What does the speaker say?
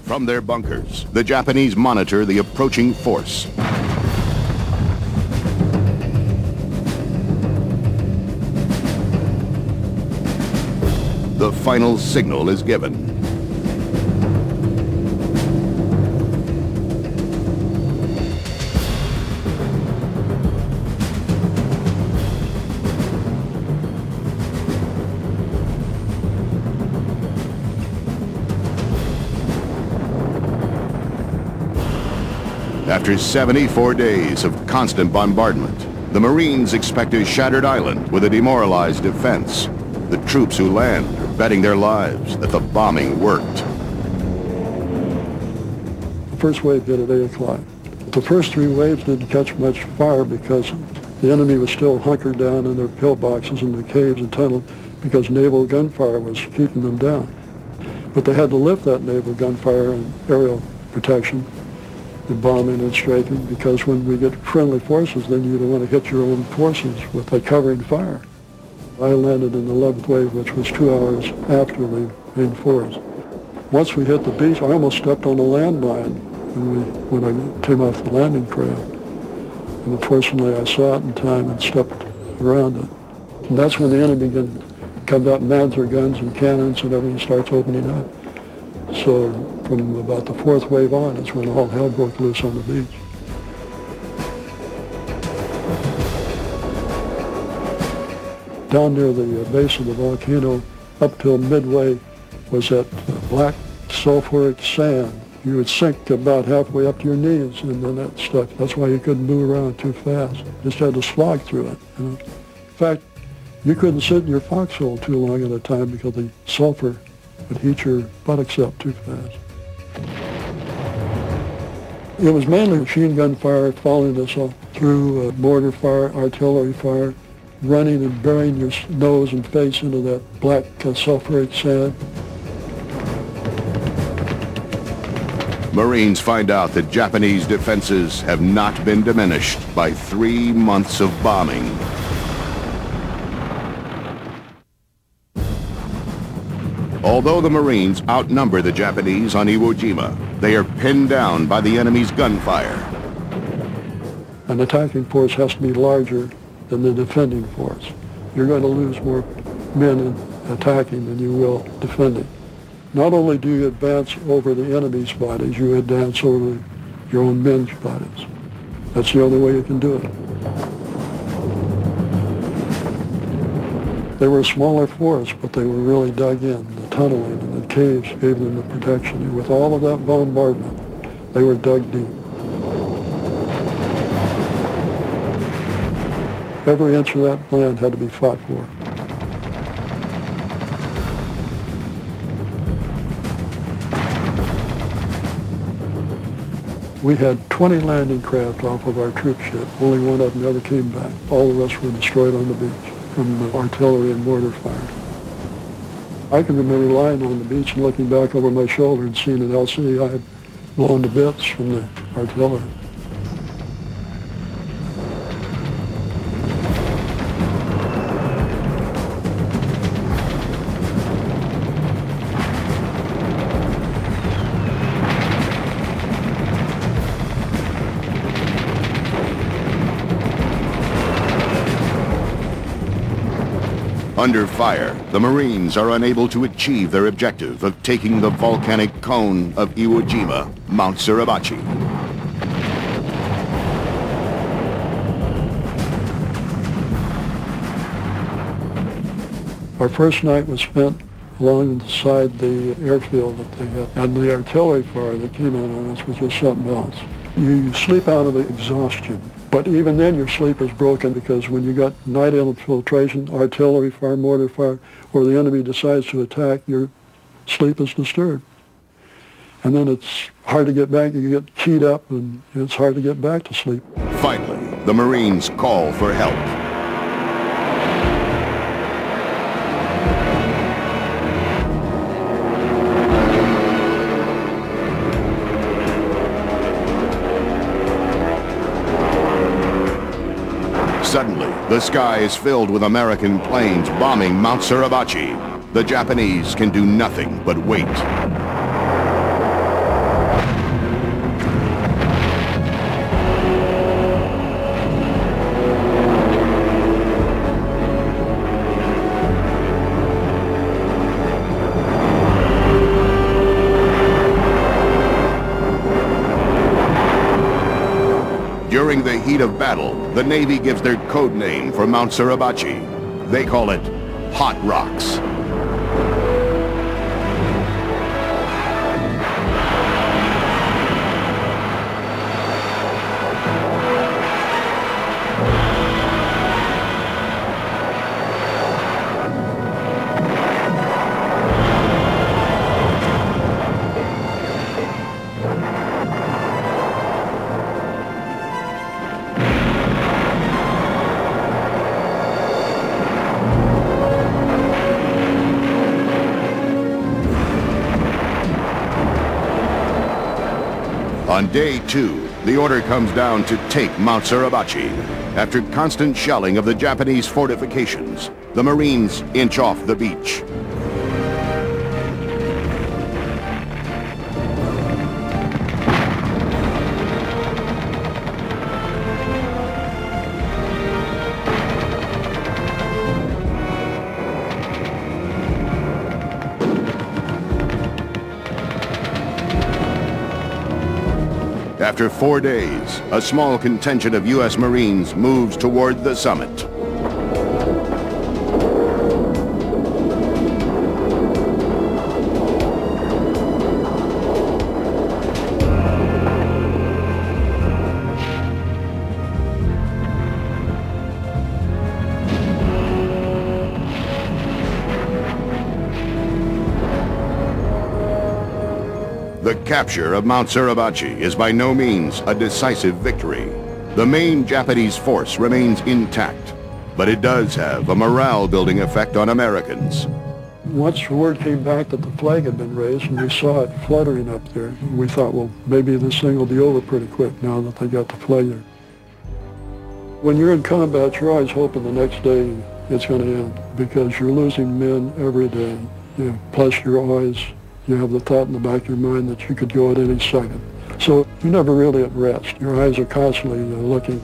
From their bunkers, the Japanese monitor the approaching force. The final signal is given. After 74 days of constant bombardment, the Marines expect a shattered island with a demoralized defense. The troops who land are betting their lives that the bombing worked. The first wave hit at 8 o'clock. The first 3 waves didn't catch much fire because the enemy was still hunkered down in their pillboxes in the caves and tunnels because naval gunfire was keeping them down. But they had to lift that naval gunfire and aerial protection, the bombing and striking, because when we get friendly forces, then you don't want to hit your own forces with a covering fire. I landed in the 11th wave, which was 2 hours after the main force. Once we hit the beach, I almost stepped on a landmine when I came off the landing craft. And unfortunately, I saw it in time and stepped around it. And that's when the enemy comes out and mans their guns and cannons and everything starts opening up. So from about the 4th wave on, is when all hell broke loose on the beach. Down near the base of the volcano, up till midway, was that black sulfuric sand. You would sink about halfway up to your knees, and then that stuck. That's why you couldn't move around too fast. Just had to slog through it. You know? In fact, you couldn't sit in your foxhole too long at a time because the sulfur would heat your buttocks up too fast. It was mainly machine gun fire following us all through mortar fire, artillery fire, running and burying your nose and face into that black sulfuric sand. Marines find out that Japanese defenses have not been diminished by 3 months of bombing. Although the Marines outnumber the Japanese on Iwo Jima, they are pinned down by the enemy's gunfire. An attacking force has to be larger than the defending force. You're going to lose more men in attacking than you will defending. Not only do you advance over the enemy's bodies, you advance over your own men's bodies. That's the only way you can do it. They were a smaller force, but they were really dug in. The tunneling and the caves gave them the protection. And with all of that bombardment, they were dug deep. Every inch of that land had to be fought for. We had 20 landing craft off of our troop ship. Only one of them ever came back. All the rest were destroyed on the beach from artillery and mortar fire. I can remember lying on the beach and looking back over my shoulder and seeing an LC I had blown to bits from the artillery. Under fire, the Marines are unable to achieve their objective of taking the volcanic cone of Iwo Jima, Mount Suribachi. Our first night was spent alongside the airfield that they had, and the artillery fire that came in on us was just something else. You sleep out of exhaustion. But even then your sleep is broken because when you got night infiltration, artillery fire, mortar fire, or the enemy decides to attack, your sleep is disturbed. And then it's hard to get back, you get keyed up, and it's hard to get back to sleep. Finally, the Marines call for help. Suddenly, the sky is filled with American planes bombing Mount Suribachi. The Japanese can do nothing but wait. heat of battle, the Navy gives their code name for Mount Suribachi. They call it Hot Rocks. On day 2, the order comes down to take Mount Suribachi. After constant shelling of the Japanese fortifications, the Marines inch off the beach. After 4 days, a small contingent of U.S. Marines moves toward the summit. The capture of Mount Suribachi is by no means a decisive victory. The main Japanese force remains intact, but it does have a morale-building effect on Americans. Once word came back that the flag had been raised and we saw it fluttering up there, we thought, well, maybe this thing will be over pretty quick now that they got the flag there. When you're in combat, you're always hoping the next day it's going to end because you're losing men every day. Plus you're always, you have the thought in the back of your mind that you could go at any second. So you're never really at rest. Your eyes are constantly looking